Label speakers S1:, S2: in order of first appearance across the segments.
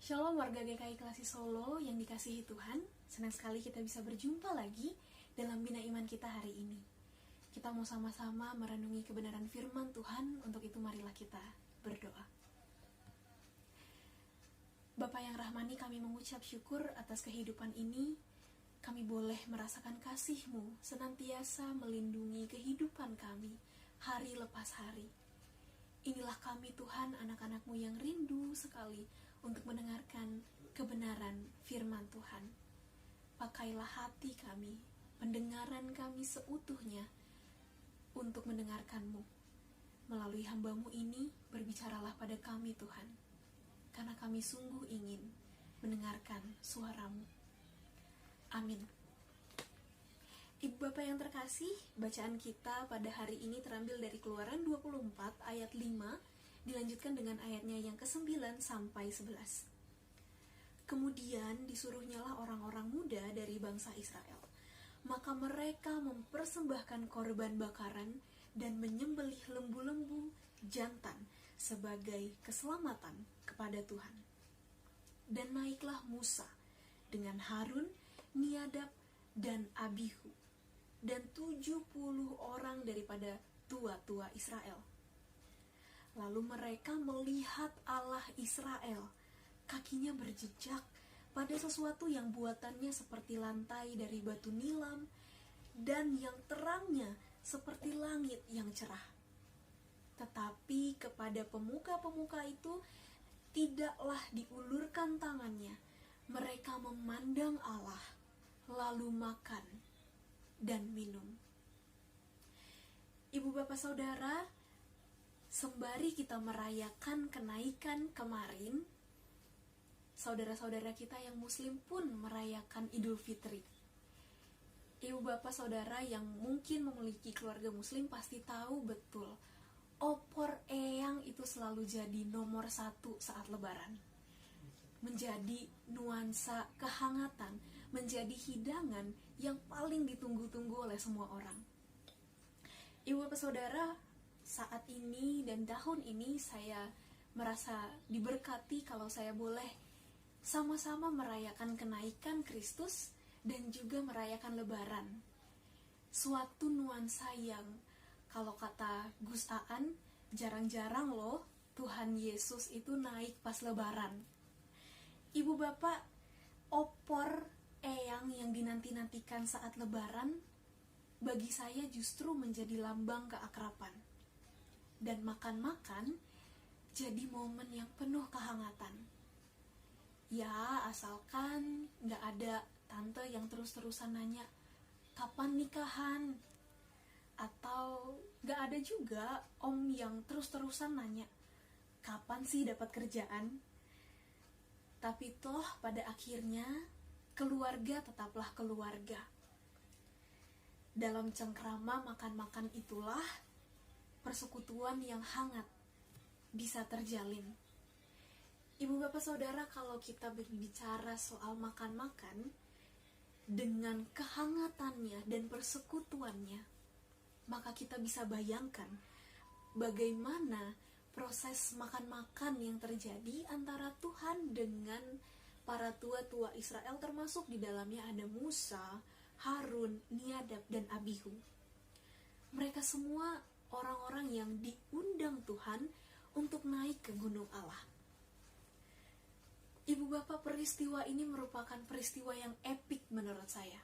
S1: Shalom warga GKI Klasi Solo yang dikasihi Tuhan. Senang sekali kita bisa berjumpa lagi dalam Bina Iman kita hari ini. Kita mau sama-sama merenungi kebenaran firman Tuhan. Untuk itu marilah kita berdoa. Bapa yang rahmani, kami mengucap syukur atas kehidupan ini. Kami boleh merasakan kasih-Mu senantiasa melindungi kehidupan kami hari lepas hari. Inilah kami Tuhan, anak-anak-Mu yang rindu sekali untuk mendengarkan kebenaran firman Tuhan. Pakailah hati kami, pendengaran kami seutuhnya untuk mendengarkan-Mu. Melalui hamba-Mu ini, berbicaralah pada kami Tuhan, karena kami sungguh ingin mendengarkan suara-Mu. Amin. Ibu Bapak yang terkasih, bacaan kita pada hari ini terambil dari Keluaran 24 ayat 5, dilanjutkan dengan ayatnya yang ke-9 sampai 11. Kemudian disuruhnyalah orang-orang muda dari bangsa Israel. Maka mereka mempersembahkan korban bakaran dan menyembelih lembu-lembu jantan sebagai keselamatan kepada Tuhan. Dan naiklah Musa dengan Harun, Niadab, dan Abihu, dan 70 orang daripada tua-tua Israel. Lalu mereka melihat Allah Israel, kakinya berjejak pada sesuatu yang buatannya seperti lantai dari batu nilam, dan yang terangnya seperti langit yang cerah. Tetapi kepada pemuka-pemuka itu tidaklah diulurkan tangannya. Mereka memandang Allah, lalu makan dan minum. Ibu bapak saudara, sembari kita merayakan kenaikan kemarin, saudara-saudara kita yang muslim pun merayakan Idul Fitri. Ibu bapak saudara yang mungkin memiliki keluarga muslim pasti tahu betul, opor eyang itu selalu jadi nomor 1 saat lebaran. Menjadi nuansa kehangatan, menjadi hidangan yang paling ditunggu-tunggu oleh semua orang. Ibu bapak saudara, saat ini dan tahun ini saya merasa diberkati kalau saya boleh sama-sama merayakan kenaikan Kristus dan juga merayakan lebaran. Suatu nuansa yang kalau kata Gus Aan, jarang-jarang loh Tuhan Yesus itu naik pas lebaran. Ibu bapak, opor eyang yang dinanti-nantikan saat lebaran bagi saya justru menjadi lambang keakraban. Dan makan-makan jadi momen yang penuh kehangatan. Ya, asalkan gak ada tante yang terus-terusan nanya, kapan nikahan? Atau gak ada juga om yang terus-terusan nanya, kapan sih dapat kerjaan? Tapi toh pada akhirnya keluarga tetaplah keluarga. Dalam cengkrama makan-makan itulah persekutuan yang hangat bisa terjalin. Ibu bapak saudara, kalau kita berbicara soal makan-makan dengan kehangatannya dan persekutuannya, maka kita bisa bayangkan bagaimana proses makan-makan yang terjadi antara Tuhan dengan para tua-tua Israel, termasuk di dalamnya ada Musa, Harun, Niadab, dan Abihu. Mereka semua orang-orang yang diundang Tuhan untuk naik ke gunung Allah. Ibu bapak, peristiwa ini merupakan peristiwa yang epik menurut saya.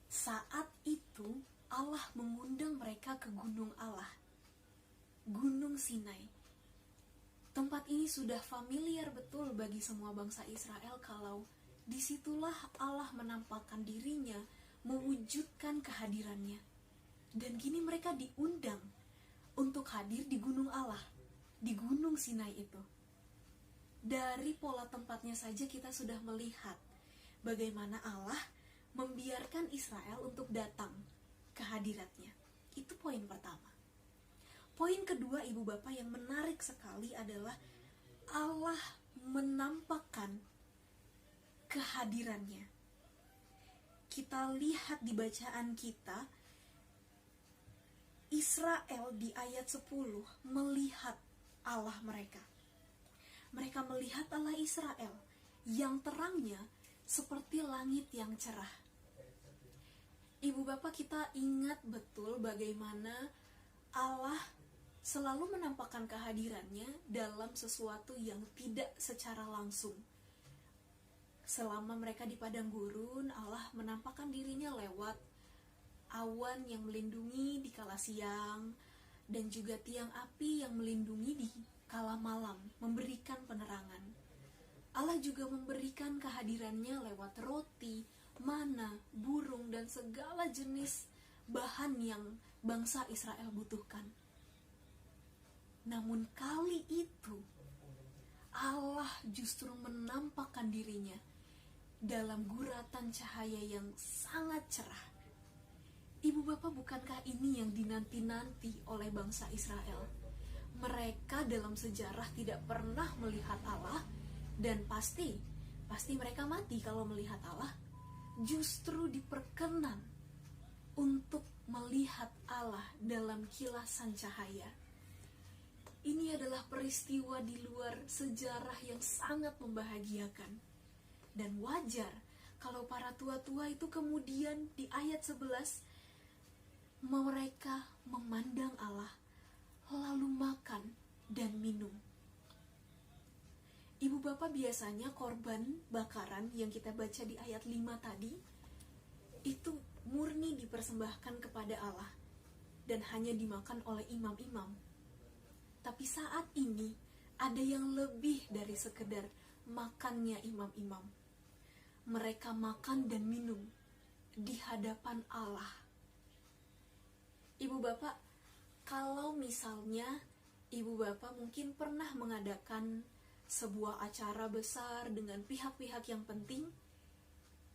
S1: Saat itu Allah mengundang mereka ke gunung Allah, Gunung Sinai. Tempat ini sudah familiar betul bagi semua bangsa Israel kalau disitulah Allah menampakkan dirinya, mewujudkan kehadirannya. Dan kini mereka diundang untuk hadir di gunung Allah, di Gunung Sinai itu. Dari pola tempatnya saja kita sudah melihat bagaimana Allah membiarkan Israel untuk datang ke hadiratnya. Itu poin pertama. Poin kedua, ibu bapak, yang menarik sekali adalah Allah menampakkan kehadirannya. Kita lihat di bacaan kita, Israel di ayat 10 melihat Allah mereka. Mereka melihat Allah Israel yang terangnya seperti langit yang cerah. Ibu bapak, kita ingat betul bagaimana Allah selalu menampakkan kehadirannya dalam sesuatu yang tidak secara langsung. Selama mereka di padang gurun, Allah menampakkan dirinya lewat awan yang melindungi di kala siang, dan juga tiang api yang melindungi di kala malam, memberikan penerangan. Allah juga memberikan kehadirannya lewat roti, mana, burung, dan segala jenis bahan yang bangsa Israel butuhkan. Namun kali itu Allah justru menampakkan dirinya dalam guratan cahaya yang sangat cerah. Ibu bapak, bukankah ini yang dinanti-nanti oleh bangsa Israel? Mereka dalam sejarah tidak pernah melihat Allah, dan pasti mereka mati kalau melihat Allah. Justru diperkenan untuk melihat Allah dalam kilasan cahaya. Ini adalah peristiwa di luar sejarah yang sangat membahagiakan. Dan wajar kalau para tua-tua itu kemudian di ayat 11, mereka memandang Allah, lalu makan dan minum. Ibu bapak, biasanya korban bakaran yang kita baca di ayat 5 tadi, itu murni dipersembahkan kepada Allah dan hanya dimakan oleh imam-imam. Tapi saat ini ada yang lebih dari sekedar makannya imam-imam. Mereka makan dan minum di hadapan Allah. Ibu bapak, kalau misalnya ibu bapak mungkin pernah mengadakan sebuah acara besar dengan pihak-pihak yang penting,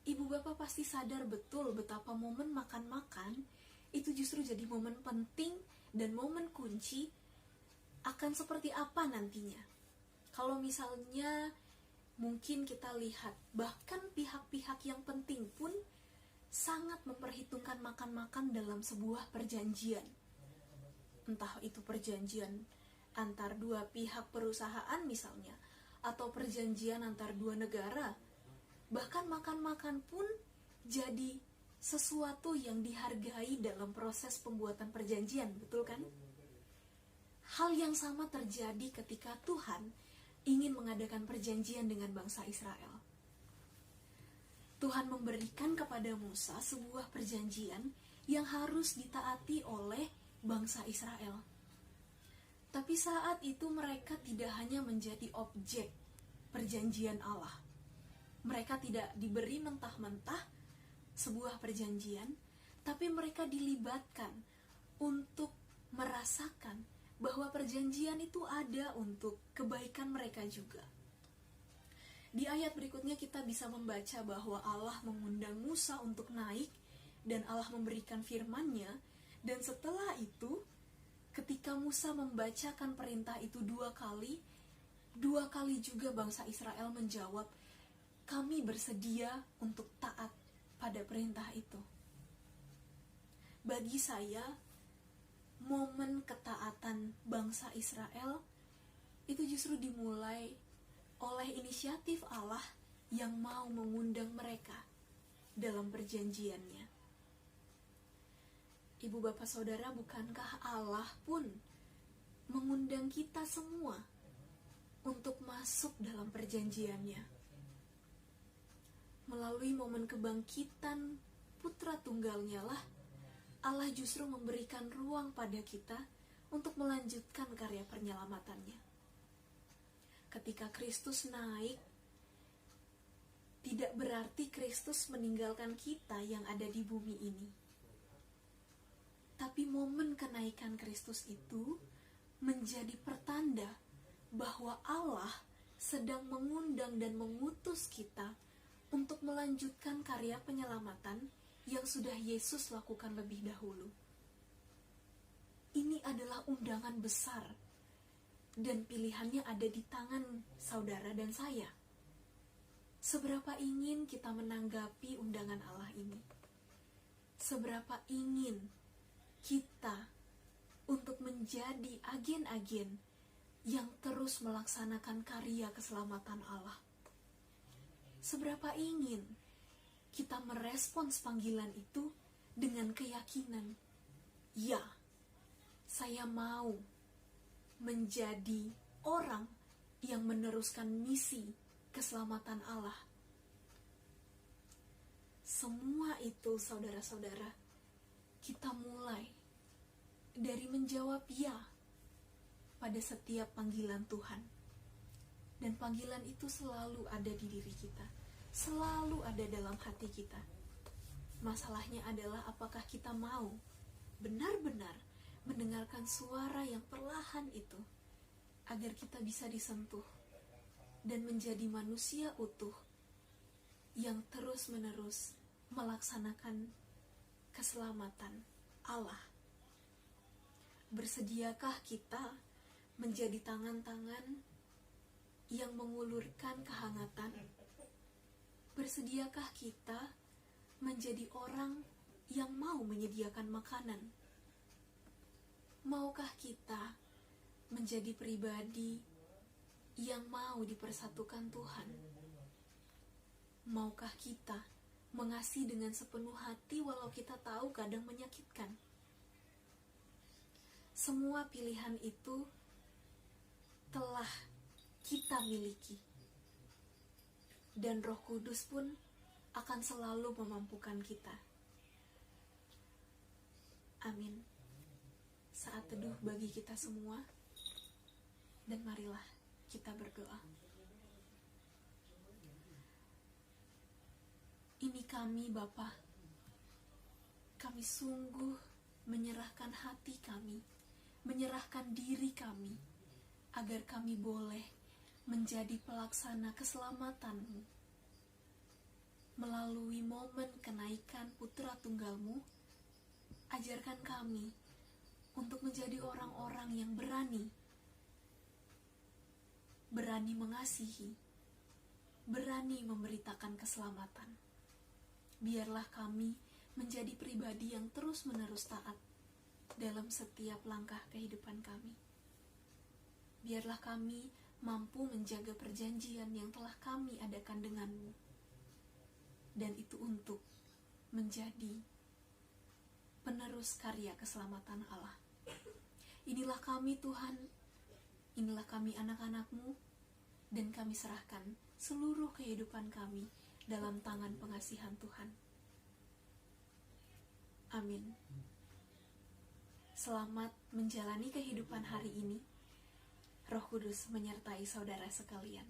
S1: ibu bapak pasti sadar betul betapa momen makan-makan itu justru jadi momen penting dan momen kunci akan seperti apa nantinya. Kalau misalnya mungkin kita lihat, bahkan pihak-pihak yang penting pun sangat memperhitungkan makan-makan dalam sebuah perjanjian. Entah itu perjanjian antar dua pihak perusahaan misalnya, atau perjanjian antar dua negara. Bahkan makan-makan pun jadi sesuatu yang dihargai dalam proses pembuatan perjanjian, betul kan? Hal yang sama terjadi ketika Tuhan ingin mengadakan perjanjian dengan bangsa Israel. Tuhan memberikan kepada Musa sebuah perjanjian yang harus ditaati oleh bangsa Israel. Tapi saat itu mereka tidak hanya menjadi objek perjanjian Allah. Mereka tidak diberi mentah-mentah sebuah perjanjian, tapi mereka dilibatkan untuk merasakan bahwa perjanjian itu ada untuk kebaikan mereka juga. Di ayat berikutnya kita bisa membaca bahwa Allah mengundang Musa untuk naik dan Allah memberikan firman-Nya, dan setelah itu ketika Musa membacakan perintah itu dua kali juga bangsa Israel menjawab, kami bersedia untuk taat pada perintah itu. Bagi saya, momen ketaatan bangsa Israel itu justru dimulai oleh inisiatif Allah yang mau mengundang mereka dalam perjanjiannya. Ibu bapak saudara, bukankah Allah pun mengundang kita semua untuk masuk dalam perjanjiannya? Melalui momen kebangkitan putra tunggalnya lah, Allah justru memberikan ruang pada kita untuk melanjutkan karya penyelamatannya. Ketika Kristus naik, tidak berarti Kristus meninggalkan kita yang ada di bumi ini. Tapi momen kenaikan Kristus itu menjadi pertanda bahwa Allah sedang mengundang dan mengutus kita untuk melanjutkan karya penyelamatan yang sudah Yesus lakukan lebih dahulu. Ini adalah undangan besar, dan pilihannya ada di tangan saudara dan saya. Seberapa ingin kita menanggapi undangan Allah ini? Seberapa ingin kita untuk menjadi agen-agen yang terus melaksanakan karya keselamatan Allah. Seberapa ingin kita merespons panggilan itu dengan keyakinan, ya, saya mau menjadi orang yang meneruskan misi keselamatan Allah. Semua itu, saudara-saudara, kita mulai dari menjawab ya pada setiap panggilan Tuhan. Dan panggilan itu selalu ada di diri kita, selalu ada dalam hati kita. Masalahnya adalah apakah kita mau benar-benar mendengarkan suara yang perlahan itu, agar kita bisa disentuh dan menjadi manusia utuh yang terus-menerus melaksanakan keselamatan Allah. Bersediakah kita menjadi tangan-tangan yang mengulurkan kehangatan? Bersediakah kita menjadi orang yang mau menyediakan makanan? Maukah kita menjadi pribadi yang mau dipersatukan Tuhan? Maukah kita mengasihi dengan sepenuh hati walau kita tahu kadang menyakitkan? Semua pilihan itu telah kita miliki, dan Roh Kudus pun akan selalu memampukan kita. Amin. Saat teduh bagi kita semua, dan marilah kita berdoa. Ini kami, Bapa, kami sungguh menyerahkan hati kami, menyerahkan diri kami, agar kami boleh menjadi pelaksana keselamatan-Mu. Melalui momen kenaikan Putra Tunggal-Mu, ajarkan kami untuk menjadi orang-orang yang berani mengasihi, berani memberitakan keselamatan. Biarlah kami menjadi pribadi yang terus-menerus taat dalam setiap langkah kehidupan kami. Biarlah kami mampu menjaga perjanjian yang telah kami adakan dengan-Mu, dan itu untuk menjadi penerus karya keselamatan Allah. Inilah kami, Tuhan, inilah kami anak-anak-Mu, dan kami serahkan seluruh kehidupan kami dalam tangan pengasihan Tuhan. Amin. Selamat menjalani kehidupan hari ini. Roh Kudus menyertai saudara sekalian.